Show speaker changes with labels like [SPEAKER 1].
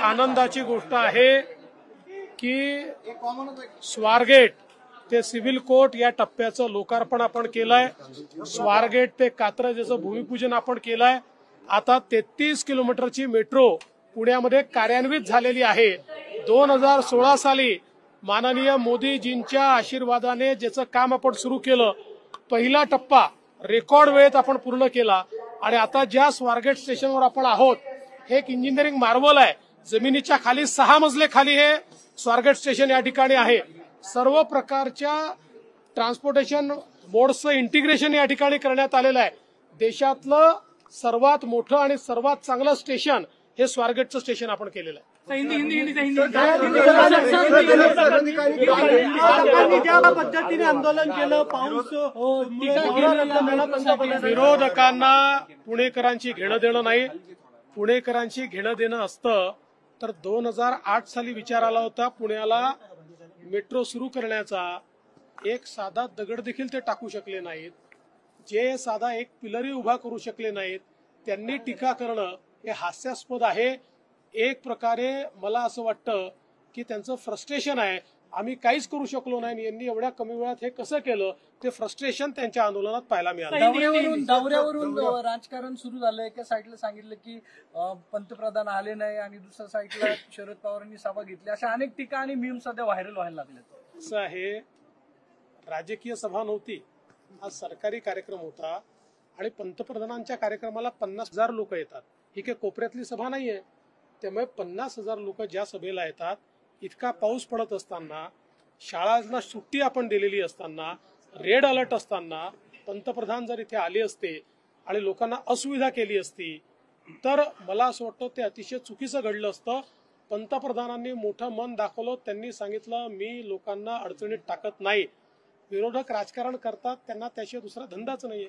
[SPEAKER 1] आनंदाची गोष्ट आहे की स्वारगेट ते सिव्हिल कोर्ट या टप्प्याचं लोकार्पण आपण केलंय। स्वारगेट ते कात्रजचं भूमिपूजन आपण केलंय। आता 33 किलोमीटरची मेट्रो पुण्यामध्ये कार्यान्वित झालेली आहे। 2016 साली माननीय मोदीजींच्या आशीर्वादाने ज्याचं काम आपण सुरू केलं, पहिला टप्पा रेकॉर्ड वेळेत आपण पूर्ण केला आणि आता ज्या स्वारगेट स्टेशनवर आपण आहोत हे एक इंजिनिअरिंग मार्वल आहे। जमिनीच्या खाली 6 मजले खाली हे स्वारगेट स्टेशन या ठिकाणी आहे। सर्व प्रकारच्या ट्रान्सपोर्टेशन मोड्सचं इंटिग्रेशन या ठिकाणी करण्यात आलेलं आहे। देशातलं सर्वात मोठं आणि सर्वात चांगलं स्टेशन हे स्वारगेटचं स्टेशन आपण केलेलं आहे।
[SPEAKER 2] ज्या पद्धतीने आंदोलन केलं, पाऊस
[SPEAKER 1] विरोधकांना पुणेकरांची घेणं देणं नाही। पुणेकरांची घेणं देणं असतं तर 2008 साली विचार आला होता पुण्याला मेट्रो सुरू करण्याचा। एक साधा दगड देखील ते टाकू शकले नाहीत। जे साधा एक पिलरही उभा करू शकले नाहीत, त्यांनी टीका करणं हे हास्यास्पद आहे। एक प्रकारे मला असं वाटतं की त्यांचं फ्रस्ट्रेशन आहे, आम्ही काहीच करू शकलो नाही, यांनी एवढ्या कमी वेळात हे कसं केलं, ते फ्रस्ट्रेशन त्यांच्या आंदोलनात पाहायला मिळालं।
[SPEAKER 3] दौऱ्यावरून राजकारण सुरू झालंय। एका साईडला सांगितलं की पंतप्रधान आले नाही आणि दुसऱ्या साईडला शरद पवारांनी सभा घेतली, अशा अनेक टीका आणि मीम सध्या व्हायरल व्हायला लागल्या।
[SPEAKER 1] असं आहे, राजकीय सभा नव्हती, हा सरकारी कार्यक्रम होता आणि पंतप्रधानांच्या कार्यक्रमाला 50,000 लोक येतात। ही काही कोपऱ्यातली सभा नाहीये, त्यामुळे 50,000 लोक ज्या सभेला येतात, इतका पाऊस पडत असताना, शाळांना सुट्टी आपण दिलेली असताना, रेड अलर्ट असताना पंतप्रधान जर इथे आले असते आणि लोकांना असुविधा केली असती तर मला असं वाटतं ते अतिशय चुकीचं घडलं असतं। पंतप्रधानांनी मोठं मन दाखवलं, त्यांनी सांगितलं मी लोकांना अडचणीत टाकत नाही। विरोधक राजकारण करतात, त्यांना त्याशिवाय दुसरा धंदाच नाहीये।